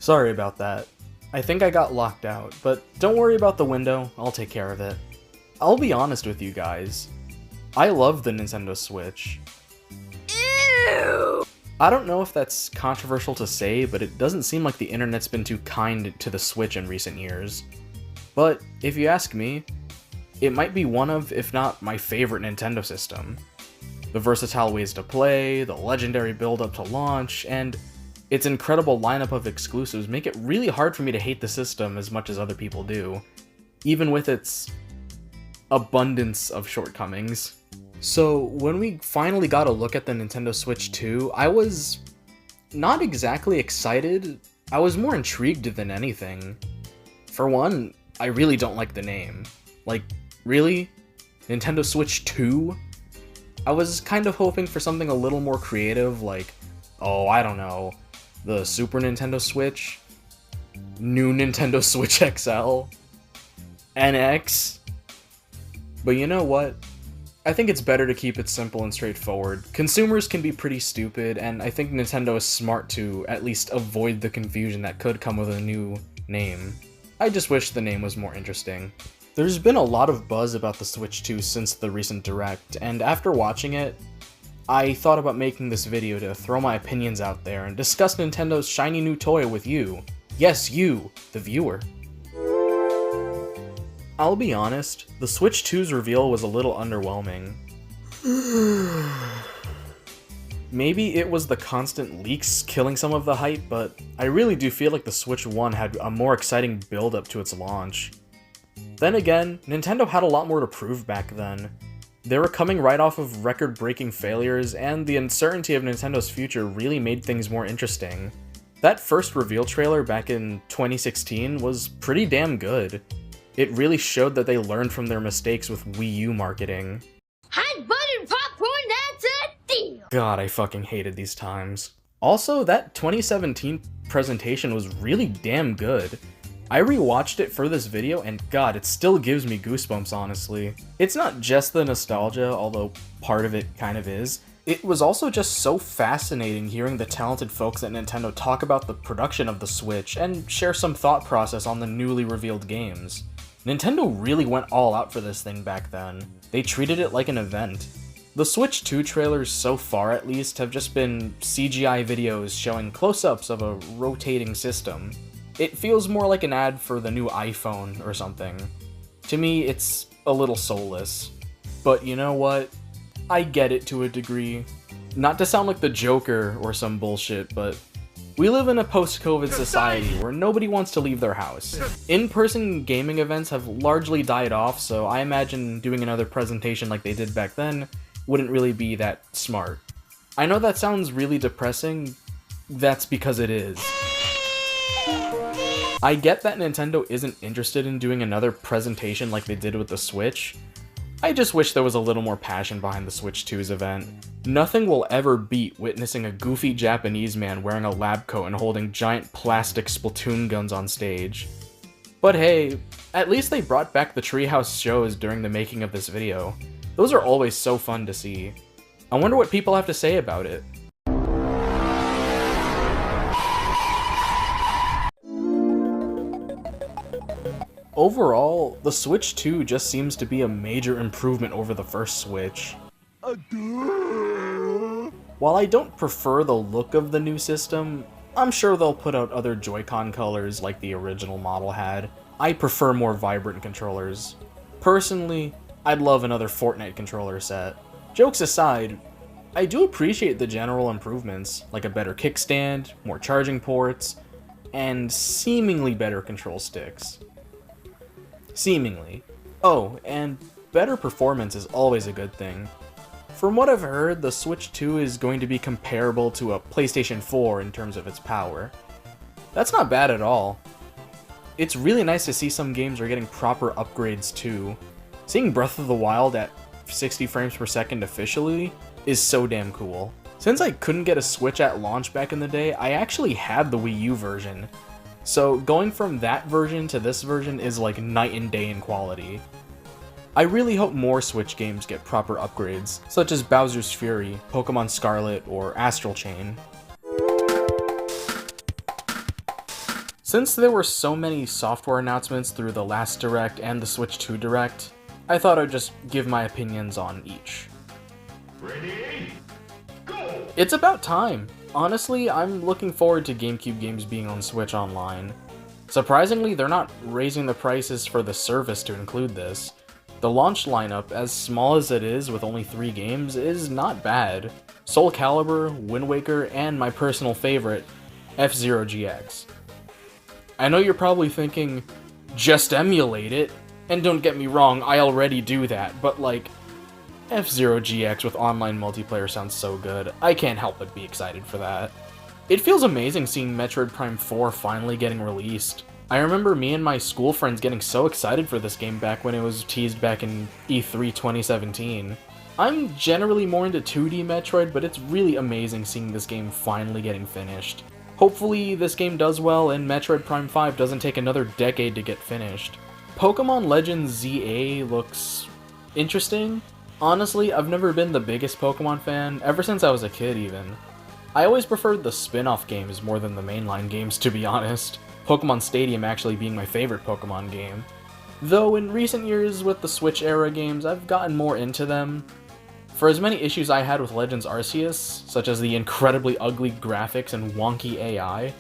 Sorry about that. I think I got locked out, but don't worry about the window, I'll take care of it. I'll be honest with you guys. I love the Nintendo Switch. Ew! I don't know if that's controversial to say, but it doesn't seem like the internet's been too kind to the Switch in recent years. But if you ask me, it might be one of, if not my favorite Nintendo system. The versatile ways to play, the legendary build-up to launch, and its incredible lineup of exclusives make it really hard for me to hate the system as much as other people do, even with its abundance of shortcomings. So when we finally got a look at the Nintendo Switch 2, I was not exactly excited, I was more intrigued than anything. For one, I really don't like the name. Like, really? Nintendo Switch 2? I was kind of hoping for something a little more creative, like, oh, I don't know, the Super Nintendo Switch, new Nintendo Switch XL, NX. But you know what? I think it's better to keep it simple and straightforward. Consumers can be pretty stupid, and I think Nintendo is smart to at least avoid the confusion that could come with a new name. I just wish the name was more interesting. There's been a lot of buzz about the Switch 2 since the recent Direct, and after watching it, I thought about making this video to throw my opinions out there and discuss Nintendo's shiny new toy with you. Yes, you, the viewer. I'll be honest, the Switch 2's reveal was a little underwhelming. Maybe it was the constant leaks killing some of the hype, but I really do feel like the Switch 1 had a more exciting build-up to its launch. Then again, Nintendo had a lot more to prove back then. They were coming right off of record-breaking failures, and the uncertainty of Nintendo's future really made things more interesting. That first reveal trailer back in 2016 was pretty damn good. It really showed that they learned from their mistakes with Wii U marketing. Hot button popcorn, that's a deal! God, I fucking hated these times. Also, that 2017 presentation was really damn good. I rewatched it for this video, and god, it still gives me goosebumps, honestly. It's not just the nostalgia, although part of it kind of is. It was also just so fascinating hearing the talented folks at Nintendo talk about the production of the Switch and share some thought process on the newly revealed games. Nintendo really went all out for this thing back then. They treated it like an event. The Switch 2 trailers so far at least have just been CGI videos showing close-ups of a rotating system. It feels more like an ad for the new iPhone or something. To me, it's a little soulless. But you know what? I get it to a degree. Not to sound like the Joker or some bullshit, but we live in a post-COVID society where nobody wants to leave their house. In-person gaming events have largely died off, so I imagine doing another presentation like they did back then wouldn't really be that smart. I know that sounds really depressing, that's because it is. I get that Nintendo isn't interested in doing another presentation like they did with the Switch. I just wish there was a little more passion behind the Switch 2's event. Nothing will ever beat witnessing a goofy Japanese man wearing a lab coat and holding giant plastic Splatoon guns on stage. But hey, at least they brought back the Treehouse shows during the making of this video. Those are always so fun to see. I wonder what people have to say about it. Overall, the Switch 2 just seems to be a major improvement over the first Switch. While I don't prefer the look of the new system, I'm sure they'll put out other Joy-Con colors like the original model had. I prefer more vibrant controllers. Personally, I'd love another Fortnite controller set. Jokes aside, I do appreciate the general improvements, like a better kickstand, more charging ports, and seemingly better control sticks. Seemingly. Oh, and better performance is always a good thing. From what I've heard, the Switch 2 is going to be comparable to a PlayStation 4 in terms of its power. That's not bad at all. It's really nice to see some games are getting proper upgrades too. Seeing Breath of the Wild at 60 frames per second officially is so damn cool. Since I couldn't get a Switch at launch back in the day, I actually had the Wii U version. So going from that version to this version is like night and day in quality. I really hope more Switch games get proper upgrades, such as Bowser's Fury, Pokemon Scarlet, or Astral Chain. Since there were so many software announcements through the last Direct and the Switch 2 Direct, I thought I'd just give my opinions on each. Ready? Go! It's about time. Honestly, I'm looking forward to GameCube games being on Switch Online. Surprisingly, they're not raising the prices for the service to include this. The launch lineup, as small as it is with only 3 games, is not bad. Soul Calibur, Wind Waker, and my personal favorite, F-Zero GX. I know you're probably thinking, just emulate it, and don't get me wrong, I already do that, but like, F-Zero GX with online multiplayer sounds so good, I can't help but be excited for that. It feels amazing seeing Metroid Prime 4 finally getting released. I remember me and my school friends getting so excited for this game back when it was teased back in E3 2017. I'm generally more into 2D Metroid, but it's really amazing seeing this game finally getting finished. Hopefully this game does well and Metroid Prime 5 doesn't take another decade to get finished. Pokemon Legends ZA looks interesting. Honestly, I've never been the biggest Pokemon fan, ever since I was a kid even. I always preferred the spin-off games more than the mainline games, to be honest. Pokemon Stadium actually being my favorite Pokemon game. Though in recent years with the Switch era games, I've gotten more into them. For as many issues I had with Legends Arceus, such as the incredibly ugly graphics and wonky AI,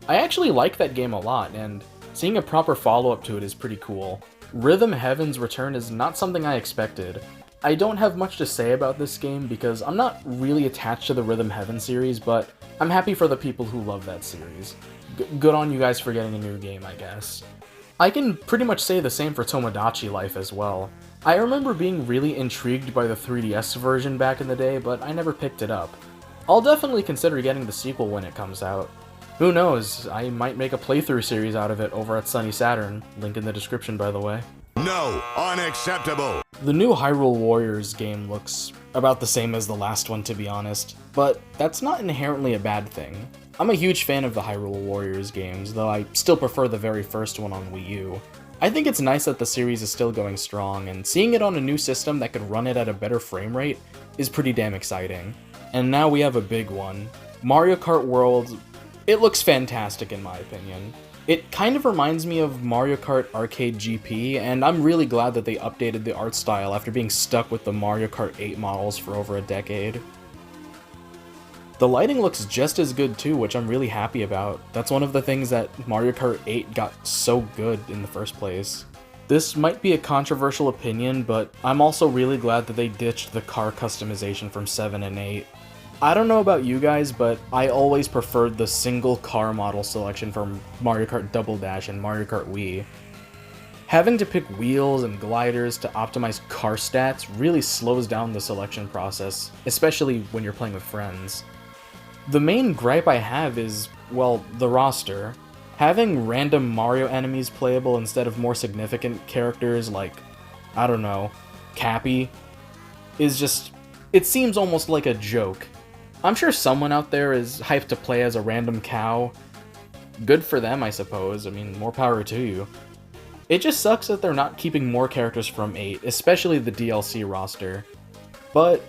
I actually like that game a lot, and seeing a proper follow-up to it is pretty cool. Rhythm Heaven's return is not something I expected. I don't have much to say about this game because I'm not really attached to the Rhythm Heaven series, but I'm happy for the people who love that series. Good on you guys for getting a new game, I guess. I can pretty much say the same for Tomodachi Life as well. I remember being really intrigued by the 3DS version back in the day, but I never picked it up. I'll definitely consider getting the sequel when it comes out. Who knows, I might make a playthrough series out of it over at Sunny Saturn, link in the description by the way. No, unacceptable! The new Hyrule Warriors game looks about the same as the last one, to be honest, but that's not inherently a bad thing. I'm a huge fan of the Hyrule Warriors games, though I still prefer the very first one on Wii U. I think it's nice that the series is still going strong, and seeing it on a new system that could run it at a better frame rate is pretty damn exciting. And now we have a big one. Mario Kart World, it looks fantastic in my opinion. It kind of reminds me of Mario Kart Arcade GP, and I'm really glad that they updated the art style after being stuck with the Mario Kart 8 models for over a decade. The lighting looks just as good too, which I'm really happy about. That's one of the things that Mario Kart 8 got so good in the first place. This might be a controversial opinion, but I'm also really glad that they ditched the car customization from 7 and 8. I don't know about you guys, but I always preferred the single car model selection from Mario Kart Double Dash and Mario Kart Wii. Having to pick wheels and gliders to optimize car stats really slows down the selection process, especially when you're playing with friends. The main gripe I have is, well, the roster. Having random Mario enemies playable instead of more significant characters like, I don't know, Cappy, is just, it seems almost like a joke. I'm sure someone out there is hyped to play as a random cow. Good for them, I suppose. I mean, more power to you. It just sucks that they're not keeping more characters from 8, especially the DLC roster. But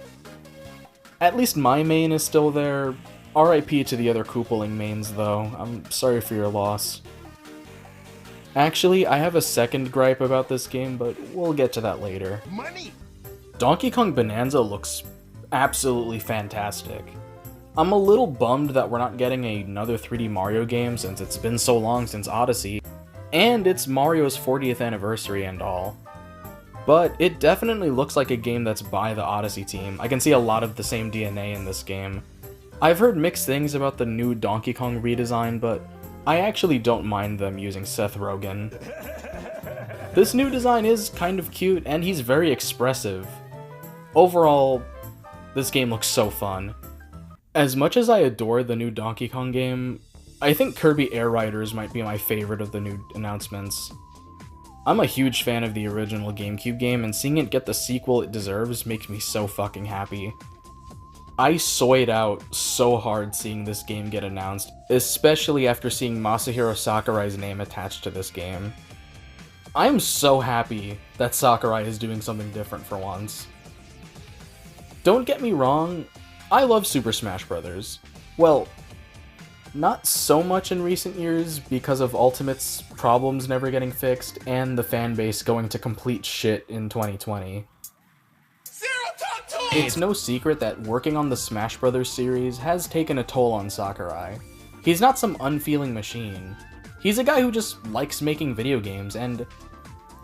at least my main is still there. RIP to the other Koopaling mains, though. I'm sorry for your loss. Actually, I have a second gripe about this game, but we'll get to that later. Money! Donkey Kong Bonanza looks absolutely fantastic. I'm a little bummed that we're not getting another 3D Mario game since it's been so long since Odyssey, and it's Mario's 40th anniversary and all. But it definitely looks like a game that's by the Odyssey team. I can see a lot of the same DNA in this game. I've heard mixed things about the new Donkey Kong redesign, but I actually don't mind them using Seth Rogen. This new design is kind of cute, and he's very expressive. Overall, this game looks so fun. As much as I adore the new Donkey Kong game, I think Kirby Air Riders might be my favorite of the new announcements. I'm a huge fan of the original GameCube game, and seeing it get the sequel it deserves makes me so fucking happy. I soyed out so hard seeing this game get announced, especially after seeing Masahiro Sakurai's name attached to this game. I'm so happy that Sakurai is doing something different for once. Don't get me wrong, I love Super Smash Bros. Well, Not so much in recent years because of Ultimate's problems never getting fixed and the fanbase going to complete shit in 2020. It's no secret that working on the Smash Bros. Series has taken a toll on Sakurai. He's not some unfeeling machine. He's a guy who just likes making video games, and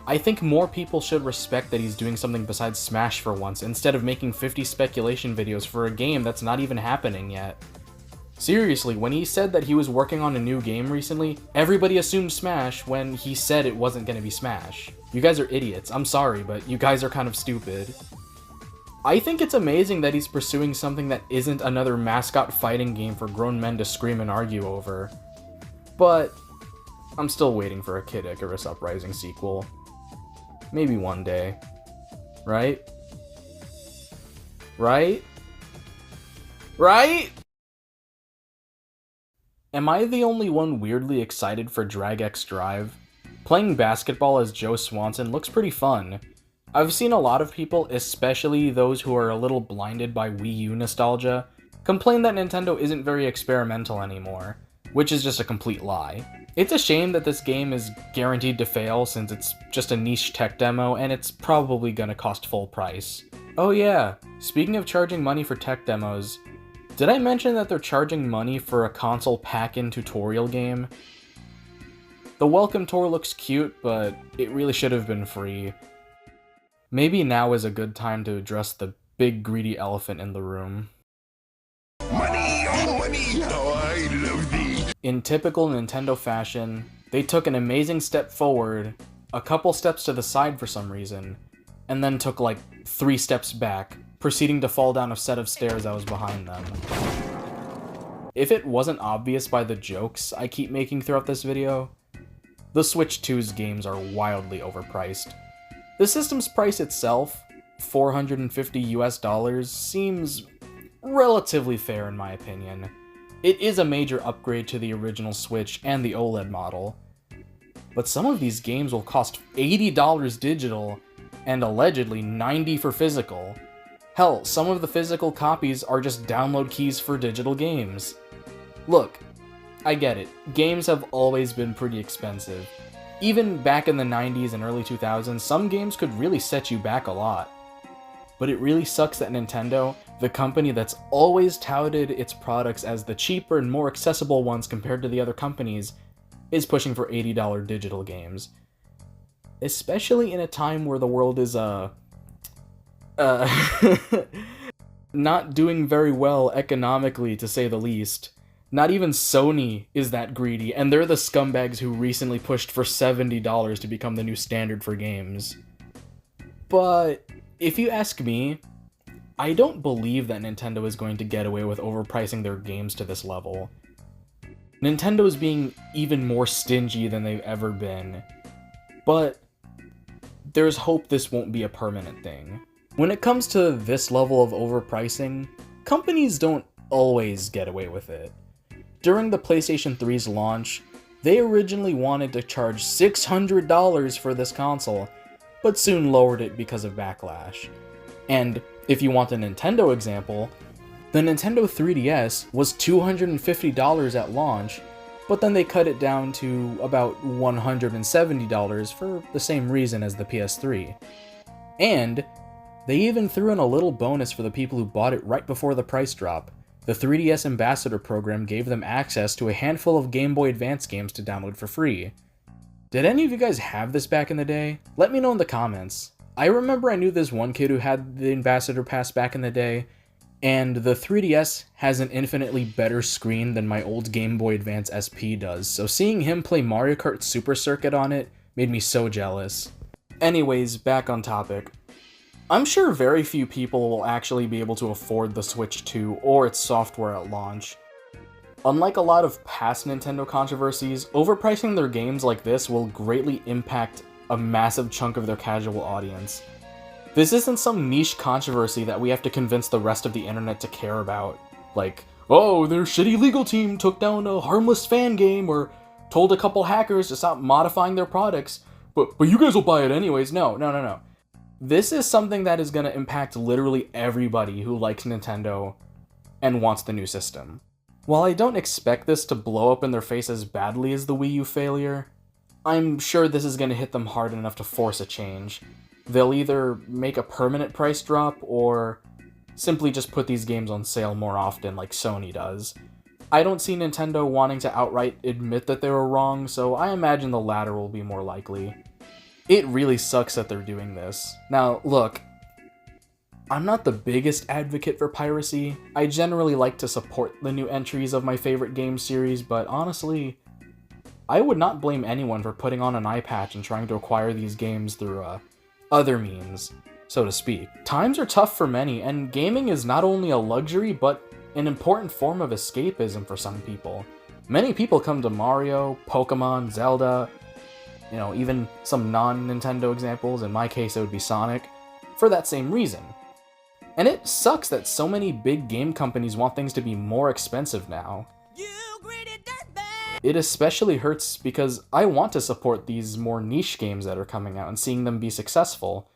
I think more people should respect that he's doing something besides Smash for once, instead of making 50 speculation videos for a game that's not even happening yet. Seriously, when he said that he was working on a new game recently, everybody assumed Smash when he said it wasn't gonna be Smash. You guys are idiots. I'm sorry, but you guys are kind of stupid. I think it's amazing that he's pursuing something that isn't another mascot fighting game for grown men to scream and argue over. But I'm still waiting for a Kid Icarus Uprising sequel. Maybe one day. Right? Right? Right? Am I the only one weirdly excited for Drag X Drive? Playing basketball as Joe Swanson looks pretty fun. I've seen a lot of people, especially those who are a little blinded by Wii U nostalgia, complain that Nintendo isn't very experimental anymore, which is just a complete lie. It's a shame that this game is guaranteed to fail since it's just a niche tech demo and it's probably gonna cost full price. Oh yeah, speaking of charging money for tech demos, did I mention that they're charging money for a console pack-in tutorial game? The welcome tour looks cute, but it really should have been free. Maybe now is a good time to address the big greedy elephant in the room. Money, oh money, oh I love thee. In typical Nintendo fashion, they took an amazing step forward, a couple steps to the side for some reason, and then took like 3 steps back, proceeding to fall down a set of stairs that was behind them. If it wasn't obvious by the jokes I keep making throughout this video, the Switch 2's games are wildly overpriced. The system's price itself, $450 US, seems relatively fair in my opinion. It is a major upgrade to the original Switch and the OLED model. But some of these games will cost $80 digital and allegedly $90 for physical. Hell, some of the physical copies are just download keys for digital games. Look, I get it, games have always been pretty expensive. Even back in the 90s and early 2000s, some games could really set you back a lot. But it really sucks that Nintendo, the company that's always touted its products as the cheaper and more accessible ones compared to the other companies, is pushing for $80 digital games. Especially in a time where the world is, not doing very well economically, to say the least. Not even Sony is that greedy, and they're the scumbags who recently pushed for $70 to become the new standard for games. But if you ask me, I don't believe that Nintendo is going to get away with overpricing their games to this level. Nintendo's being even more stingy than they've ever been. But there's hope this won't be a permanent thing. When it comes to this level of overpricing, companies don't always get away with it. During the PlayStation 3's launch, they originally wanted to charge $600 for this console, but soon lowered it because of backlash. And if you want a Nintendo example, the Nintendo 3DS was $250 at launch, but then they cut it down to about $170 for the same reason as the PS3. And they even threw in a little bonus for the people who bought it right before the price drop. The 3DS Ambassador program gave them access to a handful of Game Boy Advance games to download for free. Did any of you guys have this back in the day? Let me know in the comments. I remember I knew this one kid who had the Ambassador Pass back in the day, and the 3DS has an infinitely better screen than my old Game Boy Advance SP does, so seeing him play Mario Kart Super Circuit on it made me so jealous. Anyways, back on topic. I'm sure very few people will actually be able to afford the Switch 2 or its software at launch. Unlike a lot of past Nintendo controversies, overpricing their games like this will greatly impact a massive chunk of their casual audience. This isn't some niche controversy that we have to convince the rest of the internet to care about. Like, oh, their shitty legal team took down a harmless fan game, or told a couple hackers to stop modifying their products, but you guys will buy it anyways. No. This is something that is going to impact literally everybody who likes Nintendo and wants the new system. While I don't expect this to blow up in their face as badly as the Wii U failure, I'm sure this is going to hit them hard enough to force a change. They'll either make a permanent price drop, or simply just put these games on sale more often like Sony does. I don't see Nintendo wanting to outright admit that they were wrong, so I imagine the latter will be more likely. It really sucks that they're doing this. Now, look, I'm not the biggest advocate for piracy. I generally like to support the new entries of my favorite game series, but honestly, I would not blame anyone for putting on an eye patch and trying to acquire these games through other means, so to speak. Times are tough for many, and gaming is not only a luxury, but an important form of escapism for some people. Many people come to Mario, Pokemon, Zelda, even some non-Nintendo examples, in my case it would be Sonic, for that same reason. And it sucks that so many big game companies want things to be more expensive now. It especially hurts because I want to support these more niche games that are coming out and seeing them be successful.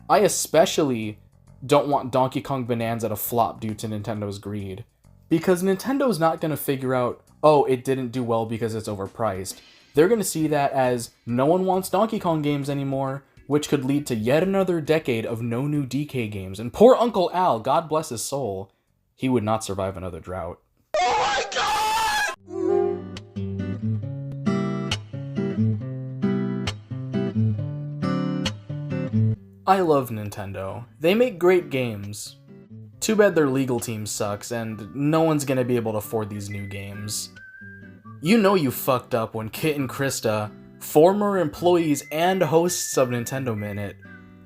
I especially don't want Donkey Kong Bonanza to flop due to Nintendo's greed. Because Nintendo's not going to figure out, oh, it didn't do well because it's overpriced. They're going to see that as no one wants Donkey Kong games anymore, which could lead to yet another decade of no new DK games. And poor Uncle Al, God bless his soul, he would not survive another drought. Oh my god! I love Nintendo. They make great games. Too bad their legal team sucks, and no one's gonna be able to afford these new games. You know you fucked up when Kit and Krista, former employees and hosts of Nintendo Minute,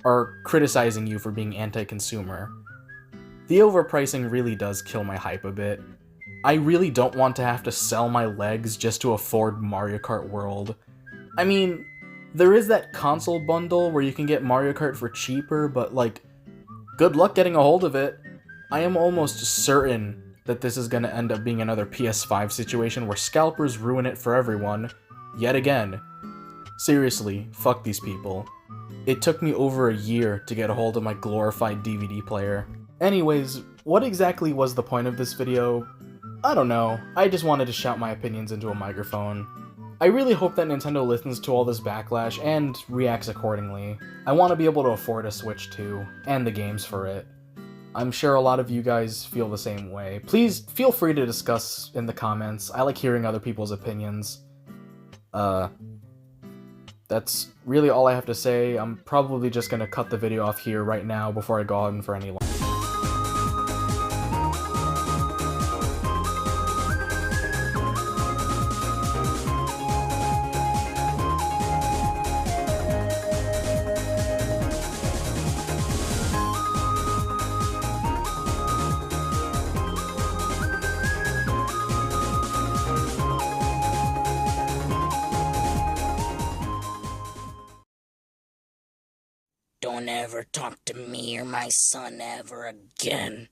are criticizing you for being anti-consumer. The overpricing really does kill my hype a bit. I really don't want to have to sell my legs just to afford Mario Kart World. I mean, there is that console bundle where you can get Mario Kart for cheaper, but good luck getting a hold of it. I am almost certain that this is going to end up being another PS5 situation where scalpers ruin it for everyone, yet again. Seriously, fuck these people. It took me over a year to get a hold of my glorified DVD player. Anyways, what exactly was the point of this video? I don't know, I just wanted to shout my opinions into a microphone. I really hope that Nintendo listens to all this backlash and reacts accordingly. I want to be able to afford a Switch too, and the games for it. I'm sure a lot of you guys feel the same way. Please feel free to discuss in the comments. I like hearing other people's opinions. That's really all I have to say. I'm probably just gonna cut the video off here right now before I go on for any longer. Don't ever talk to me or my son ever again.